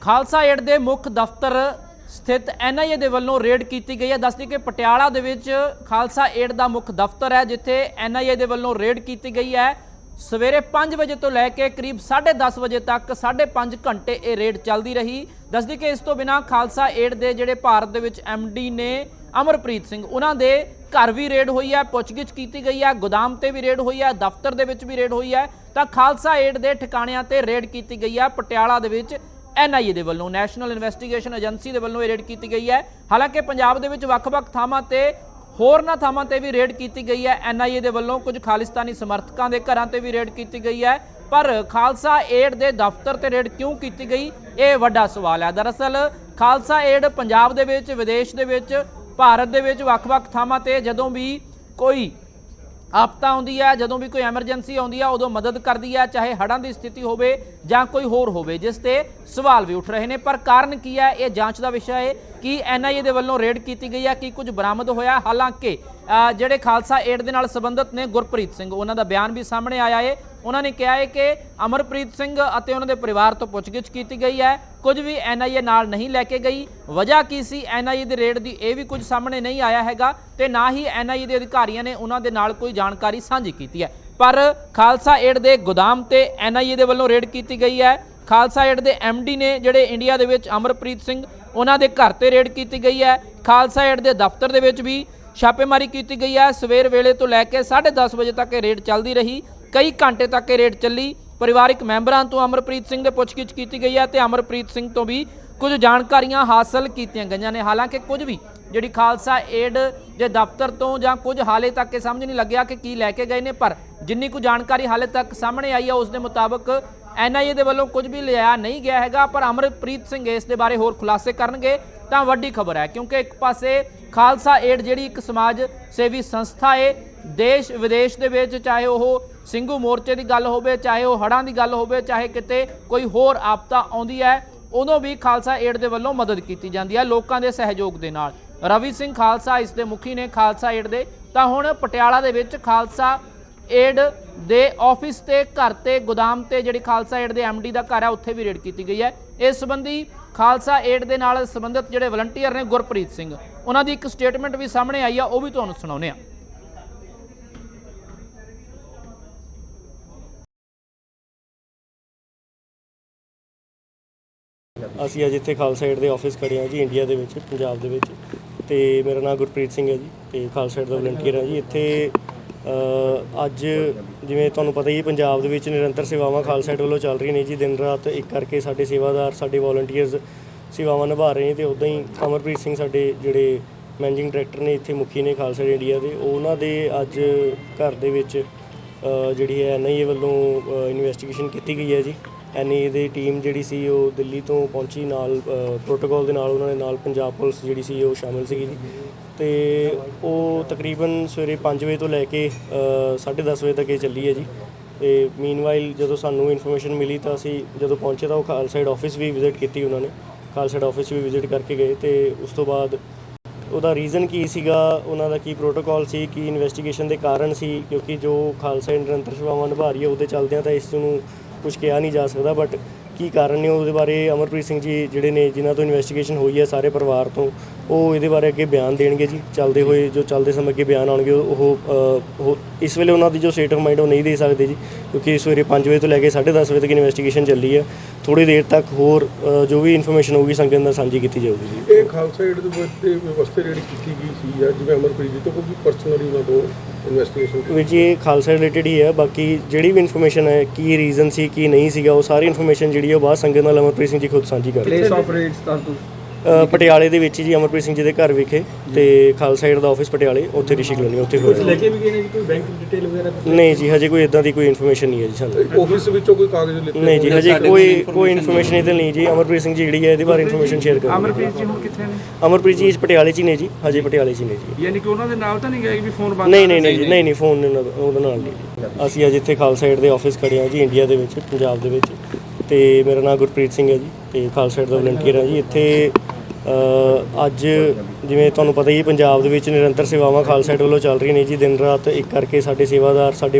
Khalsa aid ਦੇ ਮੁੱਖ ਦਫ਼ਤਰ ਸਥਿਤ NIA ਦੇ ਵੱਲੋਂ ਰੇਡ ਕੀਤੀ ਗਈ ਹੈ। ਦੱਸਦੀ ਕਿ ਪਟਿਆਲਾ ਦੇ ਵਿੱਚ ਖਾਲਸਾ ਏਡ ਦਾ ਮੁੱਖ ਦਫ਼ਤਰ ਹੈ, ਜਿੱਥੇ NIA ਦੇ ਵੱਲੋਂ ਰੇਡ ਕੀਤੀ ਗਈ ਹੈ। ਸਵੇਰੇ 5 ਵਜੇ ਤੋਂ ਲੈ ਕੇ ਕਰੀਬ 10:30 ਵਜੇ ਤੱਕ 5.5 ਘੰਟੇ ਇਹ ਰੇਡ ਚੱਲਦੀ ਰਹੀ। ਦੱਸਦੀ ਕਿ ਇਸ ਤੋਂ ਬਿਨਾਂ ਖਾਲਸਾ ਏਡ ਦੇ ਜਿਹੜੇ ਭਾਰਤ ਦੇ ਵਿੱਚ MD ਨੇ ਅਮਰਪ੍ਰੀਤ ਸਿੰਘ, ਉਹਨਾਂ ਦੇ घर भी रेड हुई है, पुछगिछ की गई है, गोदाम ते भी रेड हुई है, दफ्तर दे विच भी रेड हुई है। तो खालसा एड के ठिकाणियां ते रेड की गई है। पटियाला दे विच NIA दे वल्लों, नैशनल इन्वेस्टिगेशन एजेंसी दे वल्लों रेड की गई है। हालांकि पंजाब दे विच वख-वख थावां ते होरना थावां ते भी रेड की गई है। NIA दे वल्लों कुछ खालिस्तानी समर्थकों के घरां ते भी रेड की गई है, पर खालसा एड के दफ्तर ते रेड क्यों की गई, ये वड्डा सवाल है। दरअसल खालसा एड पंजाब दे विच, विदेश दे विच, भारत दे विच वख-वख थावां ते जदों भी कोई आपदा आउंदी है, जदों भी कोई एमरजेंसी आउंदी है, उदों मदद करदी है, चाहे हड़ां दी स्थिति होवे जां कोई होर होवे, जिस ते सवाल भी उठ रहे हैं। पर कारण की है, ये जांच का विषय है कि NIA दे वल्लों रेड की गई है, कि कुछ बरामद होया। हालांकि ਜਿਹੜੇ ਖਾਲਸਾ ਏਡ ਦੇ ਨਾਲ ਸੰਬੰਧਿਤ ਨੇ ਗੁਰਪ੍ਰੀਤ ਸਿੰਘ, ਉਹਨਾਂ ਦਾ ਬਿਆਨ ਵੀ ਸਾਹਮਣੇ ਆਇਆ ਹੈ। ਉਹਨਾਂ ਨੇ ਕਿਹਾ ਹੈ ਕਿ ਅਮਰਪ੍ਰੀਤ ਸਿੰਘ ਅਤੇ ਉਹਨਾਂ ਦੇ ਪਰਿਵਾਰ ਤੋਂ ਪੁੱਛਗਿੱਛ ਕੀਤੀ ਗਈ ਹੈ, ਕੁਝ ਵੀ NIA ਨਾਲ ਨਹੀਂ ਲੈ ਕੇ ਗਈ। ਵਜ੍ਹਾ ਕੀ ਸੀ NIA ਦੇ ਰੇਡ ਦੀ, ਇਹ ਵੀ ਕੁਝ ਸਾਹਮਣੇ ਨਹੀਂ ਆਇਆ ਹੈਗਾ, ਤੇ ਨਾ ਹੀ NIA ਦੇ ਅਧਿਕਾਰੀਆਂ ਨੇ ਉਹਨਾਂ ਦੇ ਨਾਲ ਕੋਈ ਜਾਣਕਾਰੀ ਸਾਂਝੀ ਕੀਤੀ ਹੈ। ਪਰ ਖਾਲਸਾ ਏਡ ਦੇ ਗੋਦਾਮ ਤੇ NIA ਦੇ ਵੱਲੋਂ ਰੇਡ ਕੀਤੀ ਗਈ ਹੈ। ਖਾਲਸਾ ਏਡ ਦੇ MD ਨੇ ਜਿਹੜੇ ਇੰਡੀਆ ਦੇ ਵਿੱਚ ਅਮਰਪ੍ਰੀਤ ਸਿੰਘ, ਉਹਨਾਂ ਦੇ ਘਰ ਤੇ ਰੇਡ ਕੀਤੀ ਗਈ ਹੈ। ਖਾਲਸਾ ਏਡ ਦੇ ਦਫ਼ਤਰ ਦੇ ਵਿੱਚ ਵੀ छापेमारी की गई है। सवेर वेले तो लैके 10:30 बजे तक रेड चलती रही, कई घंटे तक ये रेड चली। परिवारिक मैंबरों तो अमरप्रीत सिंह ने पुछगिछ की गई है, तो अमरप्रीत सिंह तो भी कुछ जानकारियां हासिल की गई ने। हालांकि कुछ भी जी खालसा एड के दफ्तर तो ਜਾਂ कुछ हाले तक समझ नहीं लग्या कि की लैके गए ने, पर जिन्नी कुछ जानकारी हाले तक सामने आई है उस दे मुताबिक NIA दे वल्लों कुछ भी लिया नहीं गया हैगा। पर अमरप्रीत सिंह इस दे बारे होर खुलासे करनगे तां वड्डी खबर है, क्योंकि एक पासे खालसा एड जिहड़ी एक समाज सेवी संस्था है, देश विदेश दे विच, चाहे वह ਸਿੰਘੂ मोर्चे की गल होवे, चाहे वह हड़ां की गल होवे, चाहे किते कोई होर आपदा आउंदी है, उदों भी खालसा एड दे वल्लों मदद की जाती है लोगों के सहयोग के नाल। रवि सिंह खालसा इस दे मुखी ने खालसा एड दे। तां हुण पटियाला दे विच खालसा एड दे ऑफिस ते घर ते गोदाम ते जिहड़ी खालसा एड दे MD दा घर है, उत्थे भी रेड की गई है। इस संबंधी खालसा एड दे नाल संबंधित जिहड़े वलंटीयर ने गुरप्रीत सिंह, उन्हां दी एक स्टेटमेंट भी सामने आई है, वो भी तुहानूं सुणाउने आ। ਅਸੀਂ ਅੱਜ ਇੱਥੇ ਖਾਲਸਾ ਏਡ ਦੇ ਆਫਿਸ ਖੜੇ ਹਾਂ ਜੀ, ਇੰਡੀਆ ਦੇ ਵਿੱਚ, ਪੰਜਾਬ ਦੇ ਵਿੱਚ। ਤੇ ਮੇਰਾ ਨਾਮ ਗੁਰਪ੍ਰੀਤ ਸਿੰਘ ਹੈ ਜੀ, ਤੇ ਖਾਲਸਾ ਏਡ ਦਾ ਵਲੰਟੀਅਰ ਹਾਂ ਜੀ। ਇੱਥੇ ਅੱਜ ਜਿਵੇਂ ਤੁਹਾਨੂੰ ਪਤਾ ਹੀ ਪੰਜਾਬ ਦੇ ਵਿੱਚ ਨਿਰੰਤਰ ਸੇਵਾਵਾਂ ਖਾਲਸਾ ਏਡ ਵੱਲੋਂ ਚੱਲ ਰਹੀਆਂ ਨੇ ਜੀ। ਦਿਨ ਰਾਤ ਇੱਕ ਕਰਕੇ ਸਾਡੇ ਸੇਵਾਦਾਰ, ਸਾਡੇ ਵੋਲੰਟੀਅਰਸ ਸੇਵਾਵਾਂ ਨਿਭਾ ਰਹੇ ਨੇ। ਤੇ ਉੱਦਾਂ ਹੀ ਅਮਰਪ੍ਰੀਤ ਸਿੰਘ ਸਾਡੇ ਜਿਹੜੇ ਮੈਨੇਜਿੰਗ ਡਾਇਰੈਕਟਰ ਨੇ ਇੱਥੇ, ਮੁਖੀ ਨੇ ਖਾਲਸਾ ਏਡ ਇੰਡੀਆ ਦੇ, ਉਹਨਾਂ ਦੇ ਅੱਜ ਘਰ ਦੇ ਵਿੱਚ ਜਿਹੜੀ ਹੈ NIA ਵੱਲੋਂ ਇਨਵੈਸਟੀਗੇਸ਼ਨ ਕੀਤੀ ਗਈ ਹੈ ਜੀ। NIA ਦੀ ਟੀਮ ਜਿਹੜੀ ਸੀ ਉਹ ਦਿੱਲੀ ਤੋਂ ਪਹੁੰਚੀ, ਨਾਲ ਪ੍ਰੋਟੋਕੋਲ ਦੇ ਨਾਲ ਉਹਨਾਂ ਦੇ ਨਾਲ ਪੰਜਾਬ ਪੁਲਿਸ ਜਿਹੜੀ ਸੀ ਉਹ ਸ਼ਾਮਿਲ ਸੀਗੀ ਜੀ। ਤੇ ਉਹ ਤਕਰੀਬਨ ਸਵੇਰੇ 5 ਵਜੇ ਤੋਂ ਲੈ ਕੇ 10:30 ਵਜੇ ਤੱਕ ਇਹ ਚੱਲੀ ਹੈ ਜੀ। ਤੇ ਮੀਨਵਾਈਲ ਜਦੋਂ ਸਾਨੂੰ ਇਨਫੋਰਮੇਸ਼ਨ ਮਿਲੀ ਤਾਂ ਅਸੀਂ ਜਦੋਂ ਪਹੁੰਚੇ ਤਾਂ ਉਹ ਖਾਲਸਾ ਏਡ ਆਫਿਸ ਵੀ ਵਿਜ਼ਿਟ ਕੀਤੀ ਉਹਨਾਂ ਨੇ, ਖਾਲਸਾ ਏਡ ਆਫਿਸ ਵੀ ਵਿਜ਼ਿਟ ਕਰਕੇ ਗਏ। ਤੇ ਉਸ ਤੋਂ ਬਾਅਦ ਉਹਦਾ ਰੀਜ਼ਨ ਕੀ ਸੀਗਾ, ਉਹਨਾਂ ਦਾ ਕੀ ਪ੍ਰੋਟੋਕੋਲ ਸੀ, ਕੀ ਇਨਵੈਸਟੀਗੇਸ਼ਨ ਦੇ ਕਾਰਨ ਸੀ, ਕਿਉਂਕਿ ਜੋ ਖਾਲਸਾ ਏਡ ਨਿਰੰਤਰ ਸੇਵਾਵਾਂ ਨਿਭਾ ਰਹੀ ਹੈ ਉਹਦੇ ਚੱਲਦਿਆਂ ਤਾਂ ਇਸ ਨੂੰ ਕੁਝ ਕਿਹਾ ਨਹੀਂ ਜਾ ਸਕਦਾ। ਬਟ ਕੀ ਕਾਰਨ ਨੇ ਉਹਦੇ ਬਾਰੇ ਅਮਰਪ੍ਰੀਤ ਸਿੰਘ ਜੀ ਜਿਹੜੇ ਨੇ, ਜਿਨ੍ਹਾਂ ਤੋਂ ਇਨਵੈਸਟੀਗੇਸ਼ਨ ਹੋਈ ਹੈ ਸਾਰੇ ਪਰਿਵਾਰ ਤੋਂ, ਉਹ ਇਹਦੇ ਬਾਰੇ ਅੱਗੇ ਬਿਆਨ ਦੇਣਗੇ ਜੀ। ਚੱਲਦੇ ਹੋਏ ਜੋ ਚੱਲਦੇ ਸਮੇਂ ਅੱਗੇ ਬਿਆਨ ਆਉਣਗੇ ਉਹ ਇਸ ਵੇਲੇ ਉਹਨਾਂ ਦੀ ਜੋ ਸਟੇਟ ਆਫ ਮਾਈਂਡ ਉਹ ਨਹੀਂ ਦੇ ਸਕਦੇ ਜੀ, ਕਿਉਂਕਿ ਸਵੇਰੇ 5 ਵਜੇ ਤੋਂ ਲੈ ਕੇ 10:30 ਵਜੇ ਤੱਕ ਇਨਵੈਸਟੀਗੇਸ਼ਨ ਚੱਲੀ ਹੈ। ਥੋੜ੍ਹੀ ਦੇਰ ਤੱਕ ਹੋਰ ਜੋ ਵੀ ਇਨਫੋਰਮੇਸ਼ਨ ਹੋਊਗੀ ਸੰਗਤ ਨਾਲ ਸਾਂਝੀ ਕੀਤੀ ਜਾਊਗੀ ਜੀ। ਇਹ ਖਾਲਸਾ ਏਡ ਦੇ ਵਾਸਤੇ ਜਿਹੜੀ ਕੀਤੀ ਗਈ ਸੀ, ਜਿਵੇਂ ਅਮਰਪ੍ਰੀਤ ਜੀ ਤੋਂ ਕੋਈ ਪਰਸਨਲੀ ਉਹਨਾਂ ਤੋਂ ਇਨਵੈਸਟੀਗੇਸ਼ਨ ਵਿੱਚ ਇਹ ਖਾਲਸਾ ਰਿਲੇਟਡ ਹੀ ਹੈ। ਬਾਕੀ ਜਿਹੜੀ ਵੀ ਇਨਫੋਰਮੇਸ਼ਨ ਹੈ, ਕੀ ਰੀਜ਼ਨ ਸੀ, ਕੀ ਨਹੀਂ ਸੀਗਾ, ਉਹ ਸਾਰੀ ਇਨਫੋਰਮੇਸ਼ਨ ਜਿਹੜੀ ਉਹ ਬਾਅਦ ਸੰਗਤ ਨਾਲ ਅਮਰਪ੍ਰੀਤ ਸਿੰਘ ਜੀ ਖੁਦ ਸਾਂਝੀ ਕਰ ਰਹੇ। ਪਟਿਆਲੇ ਦੇ ਵਿੱਚ ਜੀ, ਅਮਰਪ੍ਰੀਤ ਸਿੰਘ ਜੀ ਦੇ ਘਰ ਵਿਖੇ, ਤੇ ਖਾਲਸਾ ਏਡ ਦਾ ਆਫਿਸ ਪਟਿਆਲੇ, ਉੱਥੇ ਰਿਸ਼ੀ ਕਲੋਨੀ, ਉੱਥੇ ਹੋਇਆ। ਲੈ ਕੇ ਵੀ ਗਏ ਨੇ ਜੀ ਕੋਈ ਬੈਂਕ ਡਿਟੇਲ ਵਗੈਰਾ? ਨਹੀਂ ਜੀ, ਹਜੇ ਕੋਈ ਇਦਾਂ ਦੀ ਕੋਈ ਇਨਫੋਰਮੇਸ਼ਨ ਨਹੀਂ ਹੈ ਜੀ ਸਾਨੂੰ। ਆਫਿਸ ਵਿੱਚੋਂ ਕੋਈ ਕਾਗਜ਼ ਲਿੱਤੇ? ਨਹੀਂ ਜੀ, ਹਜੇ ਕੋਈ ਇਨਫੋਰਮੇਸ਼ਨ ਇੱਧਰ ਨਹੀਂ ਜੀ। ਅਮਰਪ੍ਰੀਤ ਸਿੰਘ ਜੀ ਜਿਹੜੀ ਹੈ ਇਹਦੇ ਬਾਰੇ ਇਨਫੋਰਮੇਸ਼ਨ ਸ਼ੇਅਰ ਕਰੋ। ਅਮਰਪ੍ਰੀਤ ਜੀ ਹੁਣ ਕਿੱਥੇ ਨੇ? ਅਮਰਪ੍ਰੀਤ ਜੀ ਇਸ ਪਟਿਆਲੇ 'ਚ ਹੀ ਨੇ ਜੀ, ਹਜੇ ਪਟਿਆਲੇ 'ਚ ਹੀ ਨੇ ਜੀ। ਯਾਨੀ ਕਿ ਉਹਨਾਂ ਦੇ ਨਾਲ ਤਾਂ ਨਹੀਂ ਗਏ ਵੀ ਫੋਨ ਬੰਦ? ਨਹੀਂ ਜੀ, ਨਹੀਂ ਫੋਨ ਉਹਦੇ ਨਾਲ ਨਹੀਂ। ਅਸੀਂ ਅੱਜ ਇੱਥੇ ਖਾਲਸਾ ਏਡ ਦੇ ਆਫਿਸ ਖੜੇ ਹਾਂ ਜੀ, ਇੰਡੀਆ ਦੇ ਵਿੱਚ, ਪੰਜਾਬ ਦੇ ਵਿੱਚ। ਤੇ ਮੇਰਾ ਨਾਮ ਗੁਰਪ੍ਰੀਤ ਸਿੰਘ ਹੈ ਜੀ, ਤੇ ਖਾਲਸਾ ਏਡ ਦਾ ਵਲੰਟੀਅਰ ਹਾਂ ਜੀ। ਇੱਥੇ ਅੱਜ ਜਿਵੇਂ ਤੁਹਾਨੂੰ ਪਤਾ ਹੀ ਪੰਜਾਬ ਦੇ ਵਿੱਚ ਨਿਰੰਤਰ ਸੇਵਾਵਾਂ ਖਾਲਸਾ ਏਡ ਵੱਲੋਂ ਚੱਲ ਰਹੀਆਂ ਨੇ ਜੀ। ਦਿਨ ਰਾਤ ਇੱਕ ਕਰਕੇ ਸਾਡੇ ਸੇਵਾਦਾਰ, ਸਾਡੇ